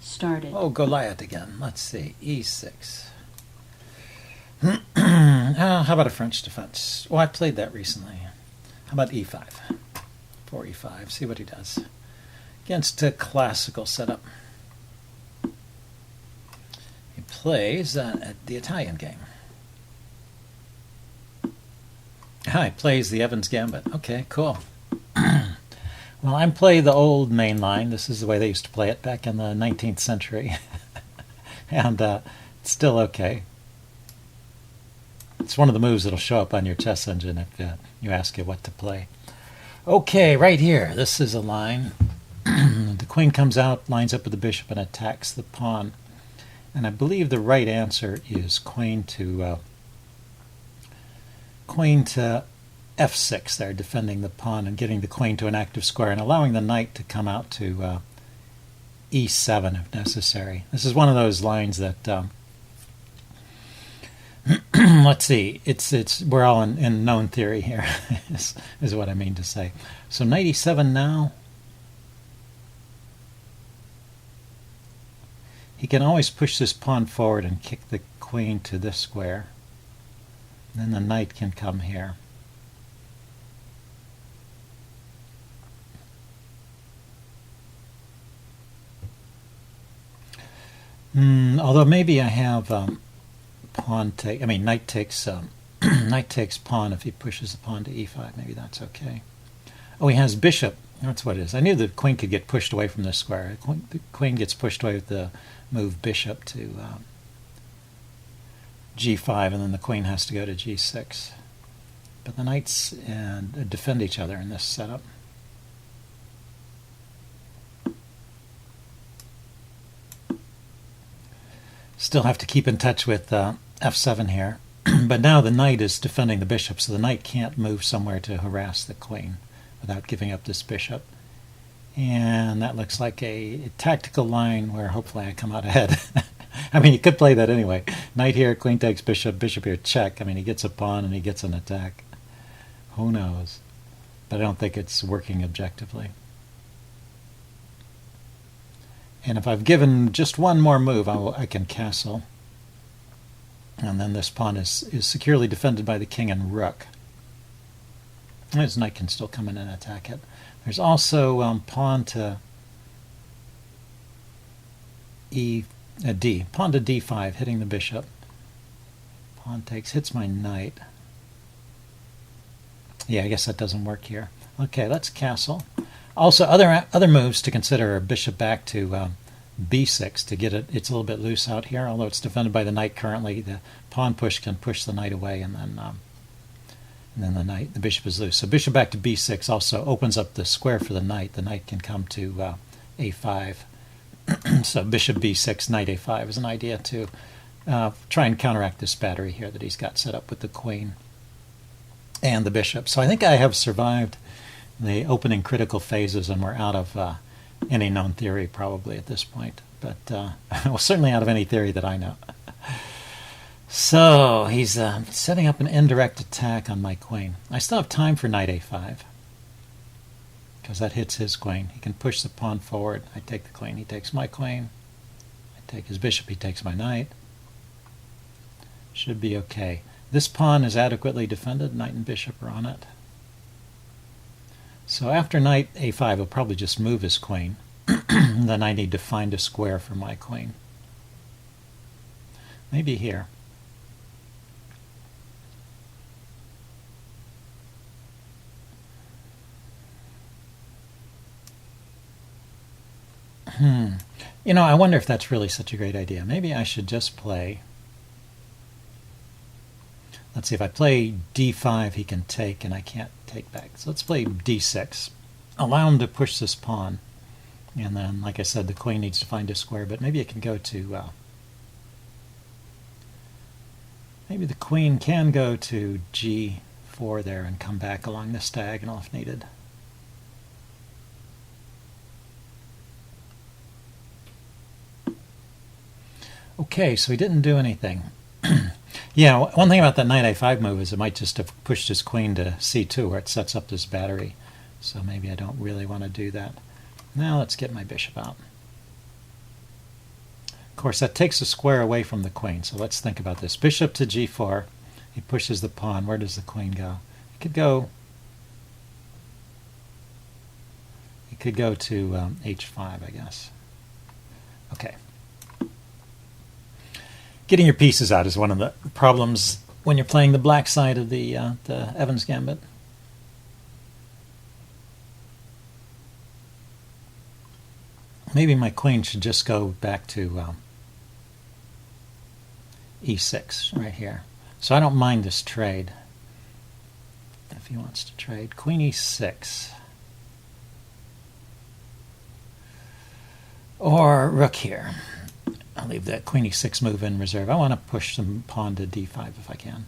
started. Oh, Goliath again. Let's see. E6. How about a French defense? Oh, I played that recently. How about E5? 4E5. See what he does. Against a classical setup. He plays at the Italian game. He plays the Evans Gambit. Okay, cool. Well, I'm playing the old main line. This is the way they used to play it back in the 19th century. And it's still okay. It's one of the moves that'll show up on your chess engine if you ask it what to play. Okay, right here. This is a line. The queen comes out, lines up with the bishop, and attacks the pawn. And I believe the right answer is queen to f6 there, defending the pawn and getting the queen to an active square and allowing the knight to come out to e7 if necessary. This is one of those lines that let's see, we're all in known theory here is what I mean to say. So knight e7 now. He can always push this pawn forward and kick the queen to this square. Then the knight can come here. Although maybe I have knight takes knight takes pawn if he pushes the pawn to e5. Maybe that's okay. Oh, he has bishop. That's what it is. I knew the queen could get pushed away from this square. The queen gets pushed away with the move bishop to g5, and then the queen has to go to g6. But the knights defend each other in this setup. Still have to keep in touch with f7 here. But now the knight is defending the bishop, so the knight can't move somewhere to harass the queen without giving up this bishop. And that looks like a tactical line where hopefully I come out ahead. I mean, you could play that anyway. Knight here, queen takes bishop, bishop here, check. I mean, he gets a pawn and he gets an attack. Who knows? But I don't think it's working objectively. And if I've given just one more move, I can castle. And then this pawn is securely defended by the king and rook. His knight can still come in and attack it. There's also pawn to D. Pawn to d5, hitting the bishop. Pawn takes, hits my knight. Yeah, I guess that doesn't work here. Okay, let's castle. Also, other moves to consider are bishop back to b6 to get it. It's a little bit loose out here, although it's defended by the knight currently. The pawn push can push the knight away, and then the bishop is loose. So bishop back to b6 also opens up the square for the knight. The knight can come to a5. So bishop b6, knight a5 is an idea to try and counteract this battery here that he's got set up with the queen and the bishop. So I think I have survived the opening critical phases, and we're out of any known theory probably at this point. But well, certainly out of any theory that I know. So he's setting up an indirect attack on my queen. I still have time for knight a5 because that hits his queen. He can push the pawn forward. I take the queen. He takes my queen. I take his bishop. He takes my knight. Should be okay. This pawn is adequately defended. Knight and bishop are on it. So after knight a5, he'll probably just move his queen. Then I need to find a square for my queen. Maybe here. You know, I wonder if that's really such a great idea. Maybe I should just play. Let's see, if I play d5, he can take, and I can't take back. So let's play d6. Allow him to push this pawn. And then, like I said, the queen needs to find a square, but maybe it can go to... maybe the queen can go to g4 there and come back along this diagonal if needed. Okay, so he didn't do anything. Yeah, one thing about that knight a5 move is it might just have pushed his queen to c2 where it sets up this battery. So maybe I don't really want to do that. Now let's get my bishop out. Of course, that takes a square away from the queen, so let's think about this. Bishop to g4. He pushes the pawn. Where does the queen go? It could go to h5, I guess. Okay. Getting your pieces out is one of the problems when you're playing the black side of the Evans Gambit. Maybe my queen should just go back to e6 right here. So I don't mind this trade. If he wants to trade, queen e6. Or rook here. I'll leave that queen e6 move in reserve. I want to push some pawn to d5 if I can.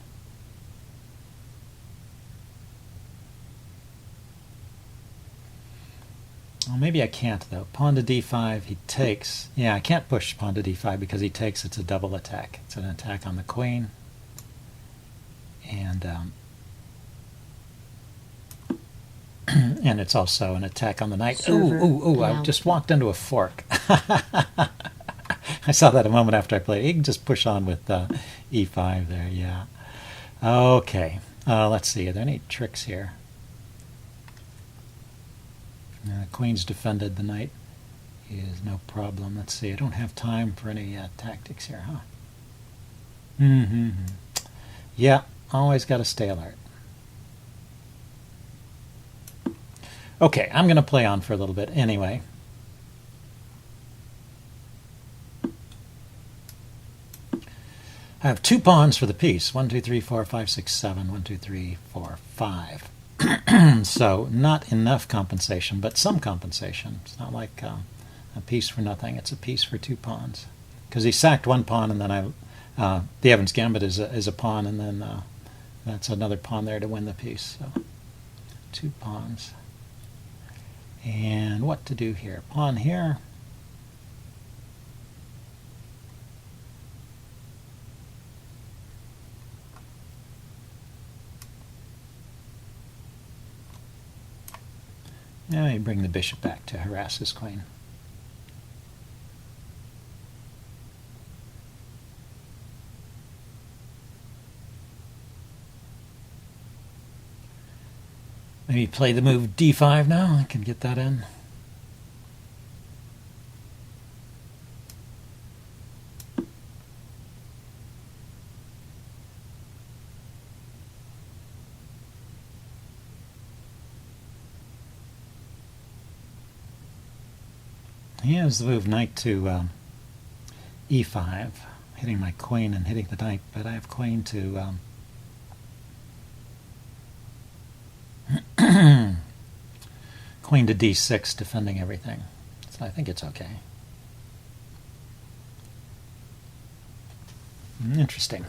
Well, maybe I can't, though. Pawn to d5, he takes. Yeah, I can't push pawn to d5 because he takes. It's a double attack. It's an attack on the queen. And and it's also an attack on the knight. Ooh, I just walked into a fork. I saw that a moment after I played. You can just push on with e5 there, yeah. Okay, let's see. Are there any tricks here? Queen's defended. The knight is no problem. Let's see. I don't have time for any tactics here, huh? Yeah, always got to stay alert. Okay, I'm going to play on for a little bit anyway. I have 2 pawns for the piece. 1, 2, 3, 4, 5, 6, 7. 1, 2, 3, 4, 5. So not enough compensation, but some compensation. It's not like a piece for nothing. It's a piece for 2 pawns. Because he sacked 1 pawn, and then the Evans Gambit is a pawn, and then that's another pawn there to win the piece. So 2 pawns. And what to do here? Pawn here. Now you bring the bishop back to harass his queen. Maybe play the move d5 now. I can get that in. He has the move knight to e5, hitting my queen and hitting the knight, but I have queen to queen to d6, defending everything. So I think it's okay. Interesting.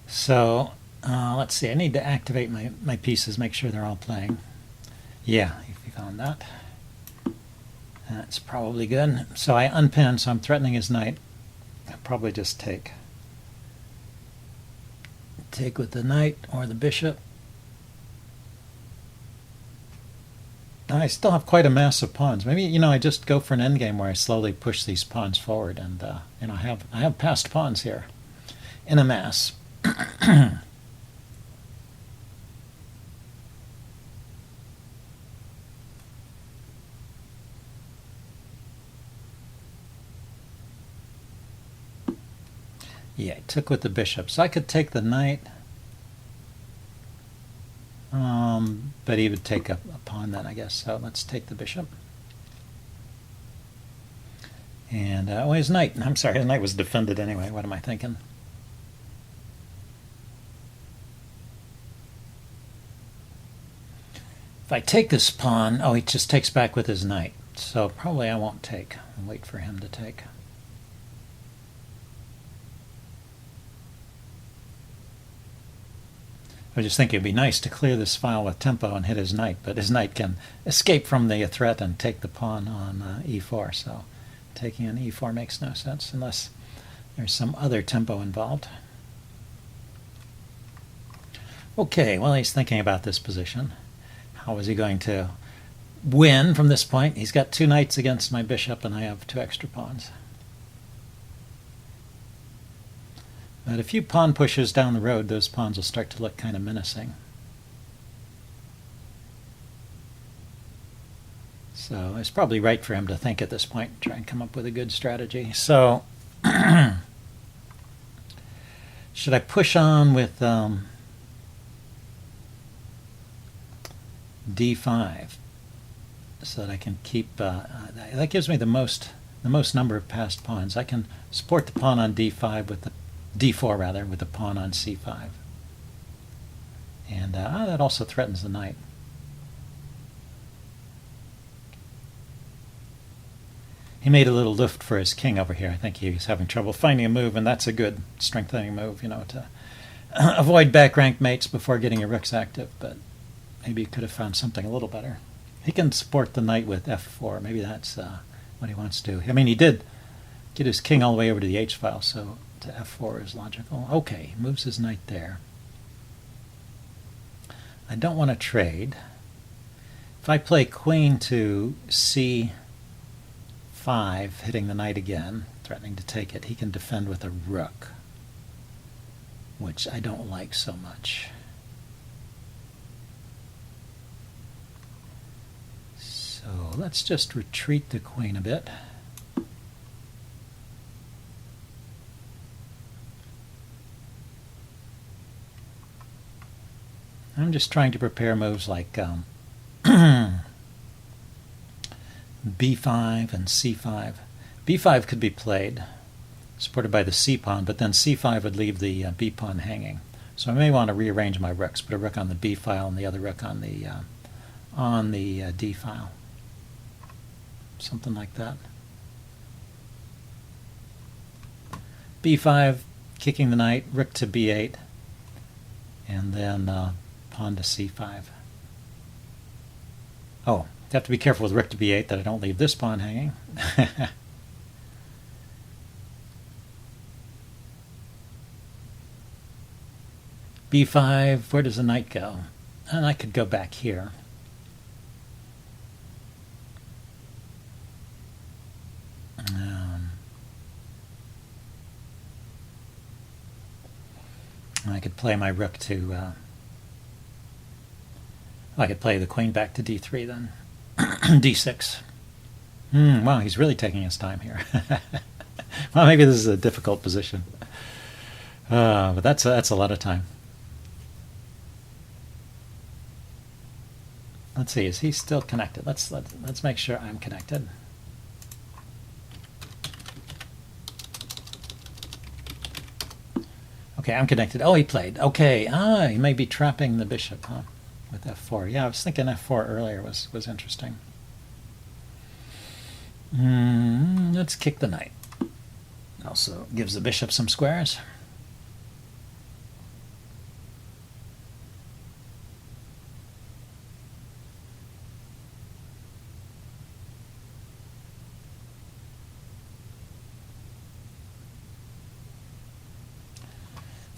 So let's see. I need to activate my pieces, make sure they're all playing. Yeah, if you found that. That's probably good. So I unpin, so I'm threatening his knight. I'll probably just take. Take with the knight or the bishop. I still have quite a mass of pawns. Maybe, I just go for an endgame where I slowly push these pawns forward, and I have passed pawns here in a mass. Yeah, I took with the bishop. So I could take the knight, but he would take a pawn then, I guess. So let's take the bishop. And, his knight. I'm sorry, the knight was defended anyway. What am I thinking? If I take this pawn, he just takes back with his knight. So probably I won't take. I'll wait for him to take. I was just thinking it'd be nice to clear this file with tempo and hit his knight, but his knight can escape from the threat and take the pawn on e4, so taking on e4 makes no sense unless there's some other tempo involved. Okay, well, he's thinking about this position. How is he going to win from this point. He's got 2 knights against my bishop, and I have 2 extra pawns. But a few pawn pushes down the road, those pawns will start to look kind of menacing. So it's probably right for him to think at this point and try and come up with a good strategy. So should I push on with d5 so that I can keep that gives me the most number of passed pawns. I can support the pawn on d5 with the d4 rather with the pawn on c5, and that also threatens the knight. He made a little lift for his king over here. I think he was having trouble finding a move, and that's a good strengthening move, to avoid back rank mates before getting your rooks active, but maybe he could have found something a little better. He can support the knight with f4. Maybe that's what he wants to do. I mean, he did get his king all the way over to the h-file, so to f4 is logical. Okay, moves his knight there. I don't want to trade. If I play queen to c5, hitting the knight again, threatening to take it, he can defend with a rook, which I don't like so much. So let's just retreat the queen a bit. I'm just trying to prepare moves like b5 and c5. b5 could be played, supported by the c pawn, but then c5 would leave the b pawn hanging. So I may want to rearrange my rooks, put a rook on the b file and the other rook on the d file. Something like that. b5, kicking the knight, rook to b8, and then pawn to c5. Oh, I have to be careful with rook to b8 that I don't leave this pawn hanging. b5, where does the knight go? And I could go back here. I could play my rook to I could play the queen back to d3 then. d6. Wow, he's really taking his time here. Well, maybe this is a difficult position. But that's a lot of time. Let's see, is he still connected? Let's make sure I'm connected. Okay, I'm connected. Oh, he played. Okay, he may be trapping the bishop, huh? With f4. Yeah, I was thinking f4 earlier was interesting. Let's kick the knight. Also gives the bishop some squares.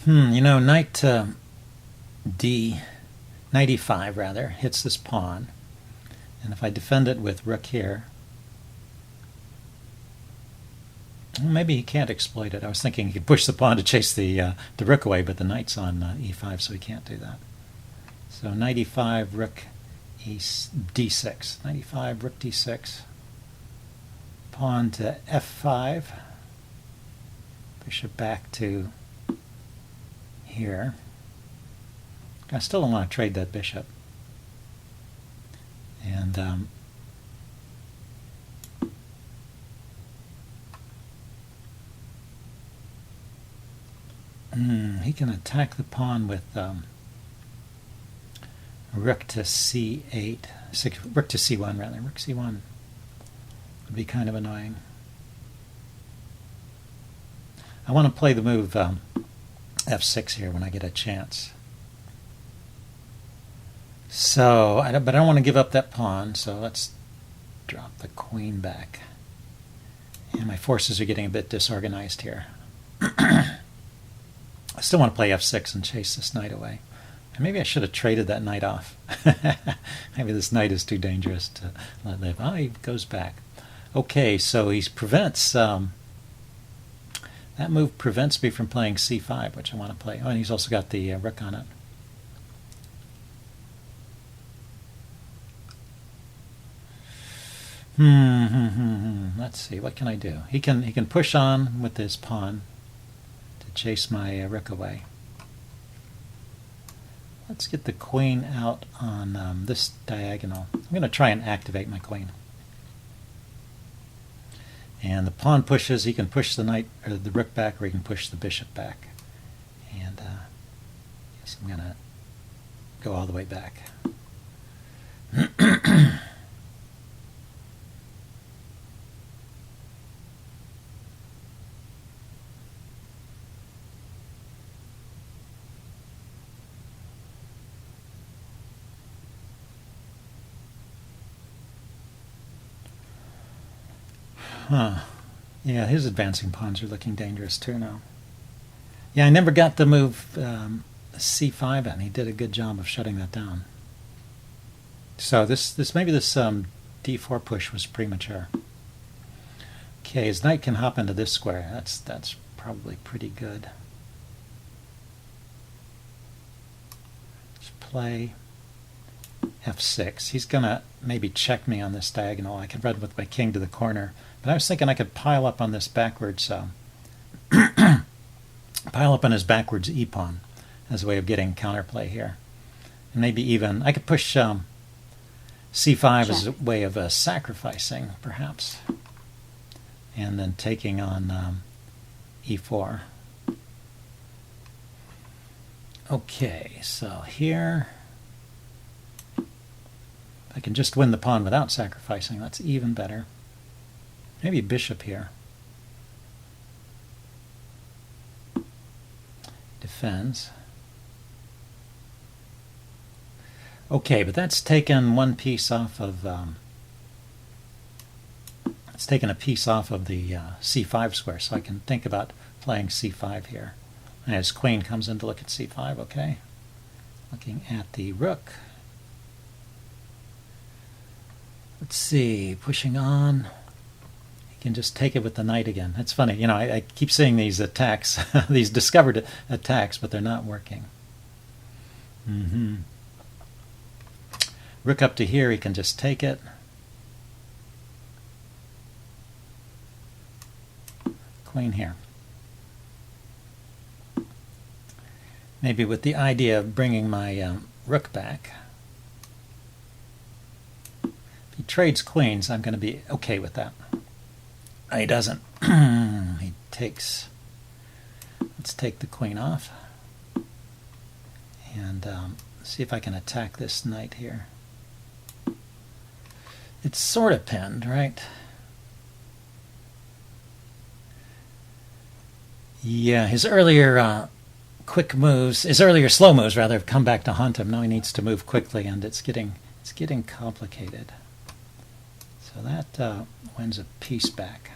Knight knight e5 rather, hits this pawn, and if I defend it with rook here, maybe he can't exploit it. I was thinking he could push the pawn to chase the rook away, but the knight's on e5, so he can't do that. So knight e5, rook d6. Knight e5, rook d6. Pawn to f5. Bishop back to here. I still don't want to trade that bishop. And he can attack the pawn with rook to c8, rook to c1 rather. Rook c1 would be kind of annoying. I want to play the move f6 here when I get a chance. So, but I don't want to give up that pawn, so let's drop the queen back. And my forces are getting a bit disorganized here. I still want to play f6 and chase this knight away. Maybe I should have traded that knight off. Maybe this knight is too dangerous to let live. Oh, he goes back. Okay, so he prevents... that move prevents me from playing c5, which I want to play. Oh, and he's also got the rook on it. Let's see, what can I do? He can push on with his pawn to chase my rook away. Let's get the queen out on this diagonal. I'm going to try and activate my queen. And the pawn pushes. He can push the knight or the rook back, or he can push the bishop back. And I guess I'm going to go all the way back. Yeah, his advancing pawns are looking dangerous too now. Yeah, I never got the move c5 in. He did a good job of shutting that down. So maybe this d4 push was premature. Okay, his knight can hop into this square. That's probably pretty good. Let's play f6. He's gonna maybe check me on this diagonal. I could run with my king to the corner, but I was thinking I could pile up on this backwards pile up on his backwards e-pawn as a way of getting counterplay here. And maybe even I could push c5 as a way of sacrificing, perhaps, and then taking on e4. Okay, so here I can just win the pawn without sacrificing. That's even better. Maybe bishop here. Defends. Okay, but that's taken one piece off of it's taken a piece off of the c5 square, so I can think about playing c5 here. And his queen comes in to look at c5. Okay, looking at the rook. Let's see, pushing on. He can just take it with the knight again. It's funny, you know, I keep seeing these attacks, these discovered attacks, but they're not working. Rook up to here, he can just take it. Queen here. Maybe with the idea of bringing my rook back. If he trades queens, I'm going to be okay with that. He doesn't. He takes... Let's take the queen off. And see if I can attack this knight here. It's sort of pinned, right? Yeah, his earlier quick moves, his earlier slow moves rather, have come back to haunt him. Now he needs to move quickly, and it's getting complicated. So that wins a piece back.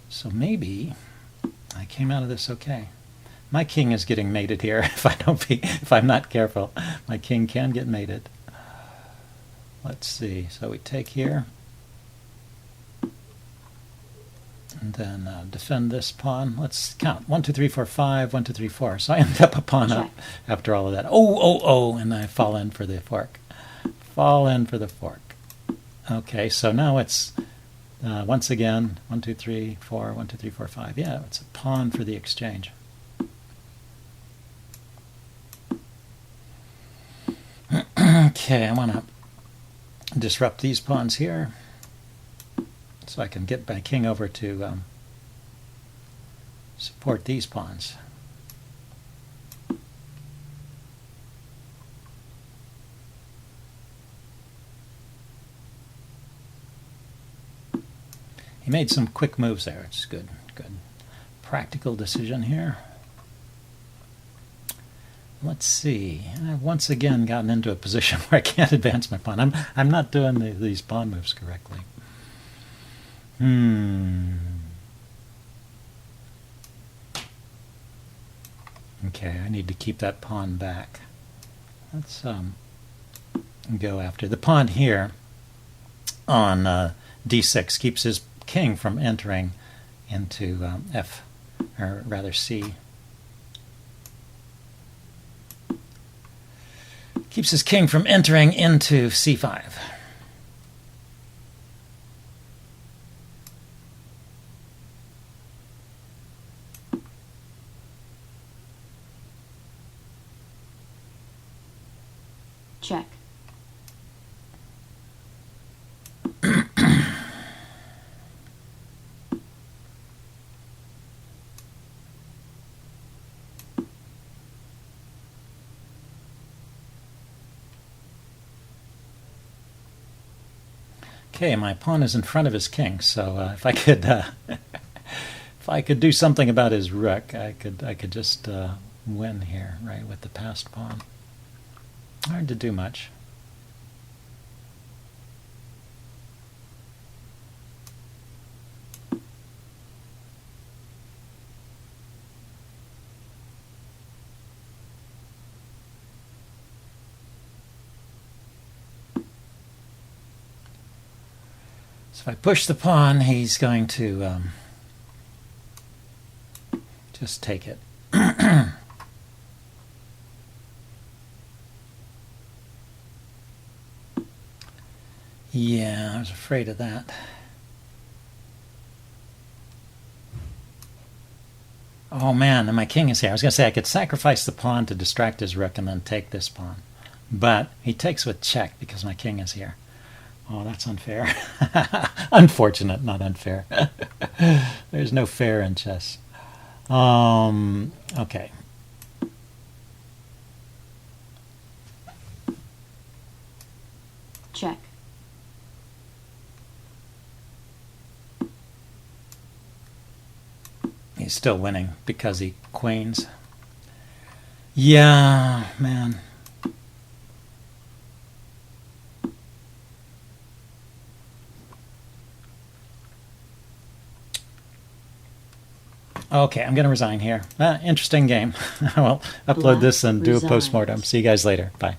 So maybe I came out of this okay. My king is getting mated here. If I'm not careful, my king can get mated. Let's see. So we take here, and then defend this pawn. Let's count 1, 2, 3, 4, 5. 1, 2, 3, 4. So I end up a pawn up after all of that. Oh! And I fall in for the fork. Fall in for the fork. Okay. So now it's once again 1, 2, 3, 4. 1, 2, 3, 4, 5. Yeah, it's a pawn for the exchange. Okay, I want to disrupt these pawns here so I can get my king over to support these pawns. He made some quick moves there. It's good. Practical decision here. Let's see. I've once again gotten into a position where I can't advance my pawn. I'm not doing these pawn moves correctly. Okay, I need to keep that pawn back. Let's go after the pawn here on d6 keeps his king from entering into f, or rather c. Keeps his king from entering into c5. Check. Okay, my pawn is in front of his king, so if I could if I could do something about his rook, I could just win here, right, with the passed pawn. Hard to do much. So if I push the pawn, he's going to just take it. Yeah, I was afraid of that. Oh man, and my king is here. I was going to say I could sacrifice the pawn to distract his rook and then take this pawn. But he takes with check because my king is here. Oh, that's unfair. Unfortunate, not unfair. There's no fair in chess. Okay. Check. He's still winning because he queens. Yeah, man. Okay, I'm going to resign here. Interesting game. I'll upload this and do a postmortem. See you guys later. Bye.